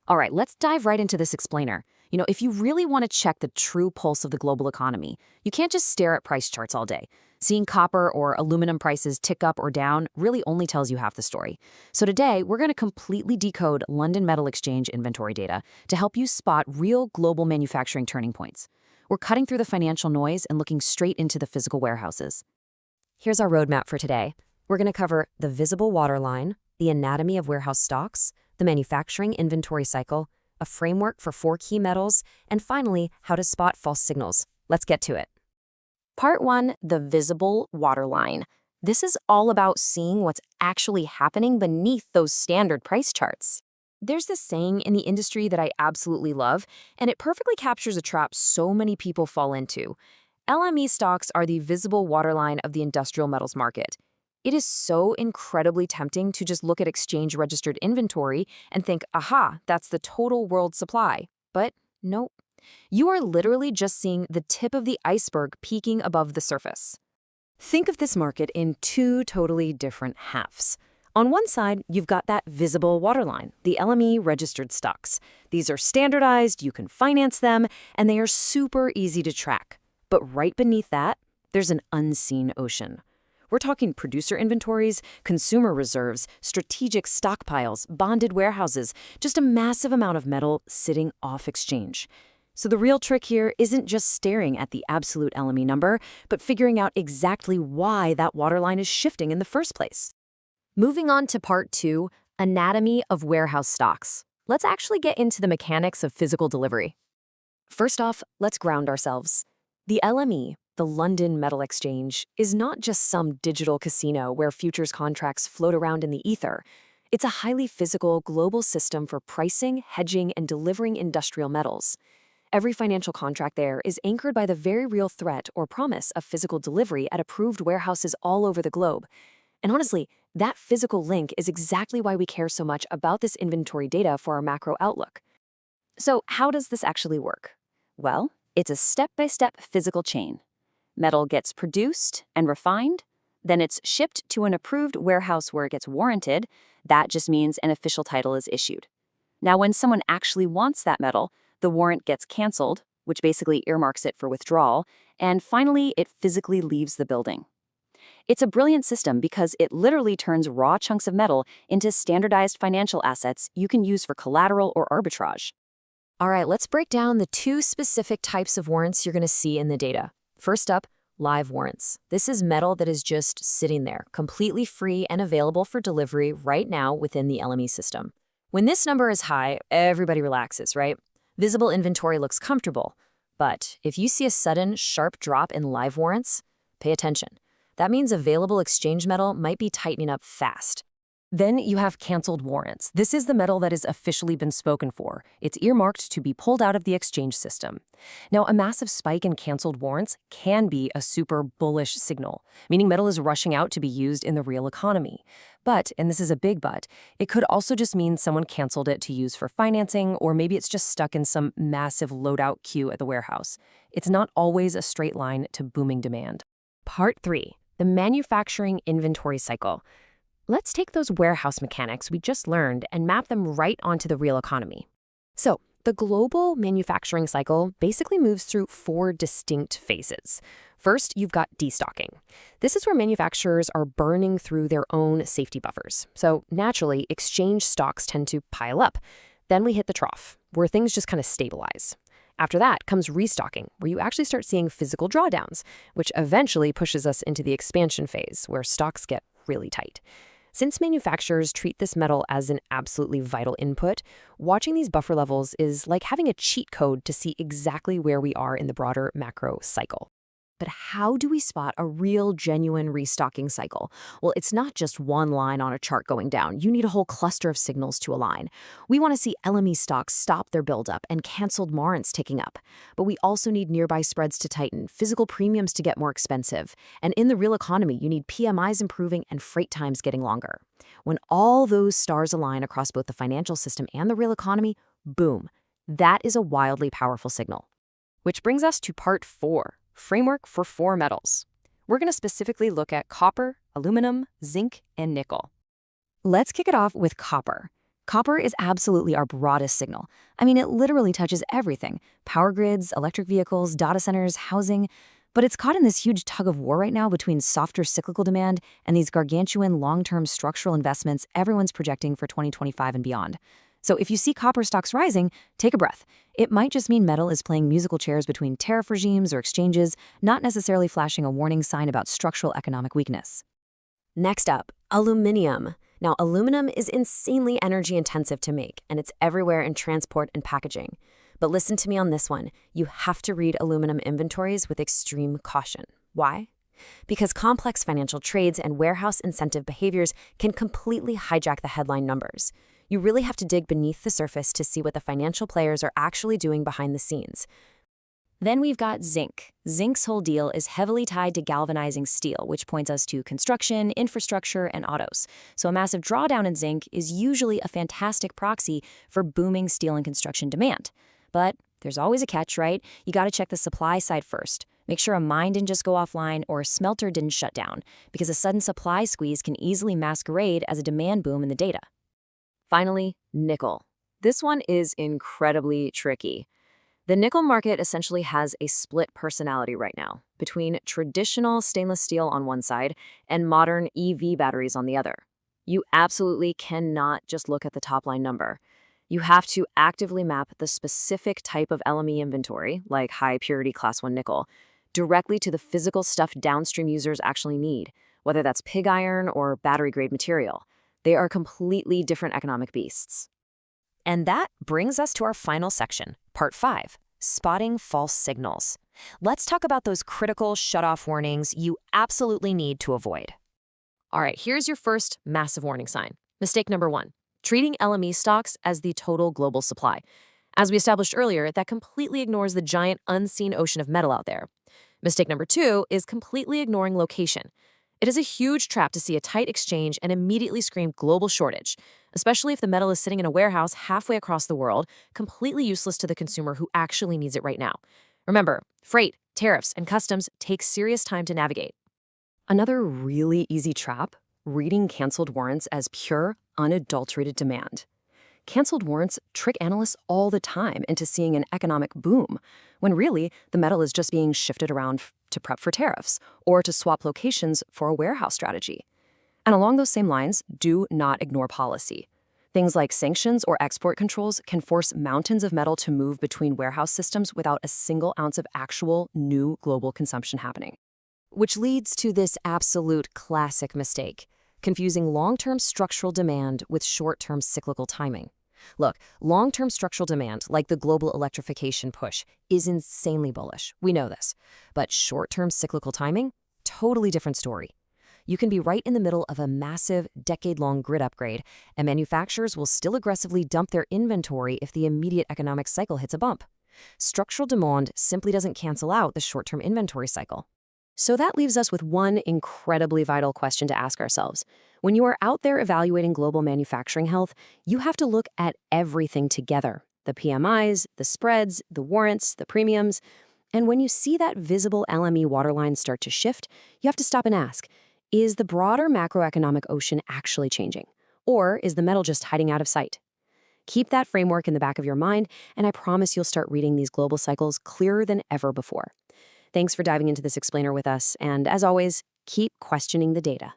All right, let's dive right into this explainer. If you really want to check the true pulse of the global economy, you can't just stare at price charts all day. Seeing copper or aluminum prices tick up or down really only tells you half the story. So today, we're going to completely decode London Metal Exchange inventory data to help you spot real global manufacturing turning points. We're cutting through the financial noise and looking straight into the physical warehouses. Here's our roadmap for today. We're going to cover the visible waterline, the anatomy of warehouse stocks, the manufacturing inventory cycle, a framework for 4 key metals, and finally, how to spot false signals. Let's get to it. Part 1, the visible waterline. This is all about seeing what's actually happening beneath those standard price charts. There's this saying in the industry that I absolutely love, and it perfectly captures a trap so many people fall into. LME stocks are the visible waterline of the industrial metals market. It is so incredibly tempting to just look at exchange-registered inventory and think, aha, that's the total world supply. But nope. You are literally just seeing the tip of the iceberg peeking above the surface. Think of this market in 2 totally different halves. On one side, you've got that visible waterline, the LME registered stocks. These are standardized, you can finance them, and they are super easy to track. But right beneath that, there's an unseen ocean. We're talking producer inventories, consumer reserves, strategic stockpiles, bonded warehouses, just a massive amount of metal sitting off exchange. So the real trick here isn't just staring at the absolute LME number, but figuring out exactly why that waterline is shifting in the first place. Moving on to part 2, anatomy of warehouse stocks. Let's actually get into the mechanics of physical delivery. First off, let's ground ourselves. The LME, the London Metal Exchange, is not just some digital casino where futures contracts float around in the ether. It's a highly physical, global system for pricing, hedging, and delivering industrial metals. Every financial contract there is anchored by the very real threat or promise of physical delivery at approved warehouses all over the globe. And honestly, that physical link is exactly why we care so much about this inventory data for our macro outlook. So how does this actually work? Well, it's a step-by-step physical chain. Metal gets produced and refined, then it's shipped to an approved warehouse where it gets warranted. That just means an official title is issued. Now, when someone actually wants that metal, the warrant gets canceled, which basically earmarks it for withdrawal, and finally, it physically leaves the building. It's a brilliant system because it literally turns raw chunks of metal into standardized financial assets you can use for collateral or arbitrage. All right, let's break down the 2 specific types of warrants you're going to see in the data. First up, live warrants. This is metal that is just sitting there, completely free and available for delivery right now within the LME system. When this number is high, everybody relaxes, right? Visible inventory looks comfortable. But if you see a sudden, sharp drop in live warrants, pay attention. That means available exchange metal might be tightening up fast. Then you have canceled warrants. This is the metal that has officially been spoken for. It's earmarked to be pulled out of the exchange system. Now, a massive spike in canceled warrants can be a super bullish signal, meaning metal is rushing out to be used in the real economy. But, and this is a big but, it could also just mean someone canceled it to use for financing, or maybe it's just stuck in some massive loadout queue at the warehouse. It's not always a straight line to booming demand. Part 3, the manufacturing inventory cycle. Let's take those warehouse mechanics we just learned and map them right onto the real economy. So, the global manufacturing cycle basically moves through 4 distinct phases. First, you've got destocking. This is where manufacturers are burning through their own safety buffers. So, naturally, exchange stocks tend to pile up. Then we hit the trough, where things just kind of stabilize. After that comes restocking, where you actually start seeing physical drawdowns, which eventually pushes us into the expansion phase, where stocks get really tight. Since manufacturers treat this metal as an absolutely vital input, watching these buffer levels is like having a cheat code to see exactly where we are in the broader macro cycle. But how do we spot a real, genuine restocking cycle? Well, it's not just one line on a chart going down. You need a whole cluster of signals to align. We want to see LME stocks stop their buildup and canceled warrants ticking up. But we also need nearby spreads to tighten, physical premiums to get more expensive. And in the real economy, you need PMIs improving and freight times getting longer. When all those stars align across both the financial system and the real economy, boom, that is a wildly powerful signal. Which brings us to part 4. Framework for 4 metals. We're going to specifically look at copper, aluminum, zinc, and nickel. Let's kick it off with copper. Copper is absolutely our broadest signal. I mean, it literally touches everything: power grids, electric vehicles, data centers, housing. But it's caught in this huge tug of war right now between softer cyclical demand and these gargantuan long-term structural investments everyone's projecting for 2025 and beyond. So if you see copper stocks rising, take a breath. It might just mean metal is playing musical chairs between tariff regimes or exchanges, not necessarily flashing a warning sign about structural economic weakness. Next up, aluminium. Now, aluminum is insanely energy intensive to make, and it's everywhere in transport and packaging. But listen to me on this one. You have to read aluminum inventories with extreme caution. Why? Because complex financial trades and warehouse incentive behaviors can completely hijack the headline numbers. You really have to dig beneath the surface to see what the financial players are actually doing behind the scenes. Then we've got zinc. Zinc's whole deal is heavily tied to galvanizing steel, which points us to construction, infrastructure, and autos. So a massive drawdown in zinc is usually a fantastic proxy for booming steel and construction demand. But there's always a catch, right? You got to check the supply side first. Make sure a mine didn't just go offline or a smelter didn't shut down, because a sudden supply squeeze can easily masquerade as a demand boom in the data. Finally, nickel. This one is incredibly tricky. The nickel market essentially has a split personality right now between traditional stainless steel on one side and modern EV batteries on the other. You absolutely cannot just look at the top line number. You have to actively map the specific type of LME inventory, like high purity class 1 nickel, directly to the physical stuff downstream users actually need, whether that's pig iron or battery grade material. They are completely different economic beasts. And that brings us to our final section, Part 5, Spotting False Signals. Let's talk about those critical shutoff warnings you absolutely need to avoid. All right, here's your first massive warning sign. Mistake number 1, treating LME stocks as the total global supply. As we established earlier, that completely ignores the giant unseen ocean of metal out there. Mistake number 2 is completely ignoring location. It is a huge trap to see a tight exchange and immediately scream global shortage, especially if the metal is sitting in a warehouse halfway across the world, completely useless to the consumer who actually needs it right now. Remember, freight, tariffs, and customs take serious time to navigate. Another really easy trap: reading canceled warrants as pure, unadulterated demand. Canceled warrants trick analysts all the time into seeing an economic boom, when really the metal is just being shifted around to prep for tariffs or to swap locations for a warehouse strategy. And along those same lines, do not ignore policy. Things like sanctions or export controls can force mountains of metal to move between warehouse systems without a single ounce of actual new global consumption happening. Which leads to this absolute classic mistake: confusing long-term structural demand with short-term cyclical timing. Look, long-term structural demand, like the global electrification push, is insanely bullish. We know this. But short-term cyclical timing? Totally different story. You can be right in the middle of a massive, decade-long grid upgrade, and manufacturers will still aggressively dump their inventory if the immediate economic cycle hits a bump. Structural demand simply doesn't cancel out the short-term inventory cycle. So that leaves us with one incredibly vital question to ask ourselves. When you are out there evaluating global manufacturing health, you have to look at everything together: the PMIs, the spreads, the warrants, the premiums. And when you see that visible LME waterline start to shift, you have to stop and ask, is the broader macroeconomic ocean actually changing? Or is the metal just hiding out of sight? Keep that framework in the back of your mind, and I promise you'll start reading these global cycles clearer than ever before. Thanks for diving into this explainer with us, and as always, keep questioning the data.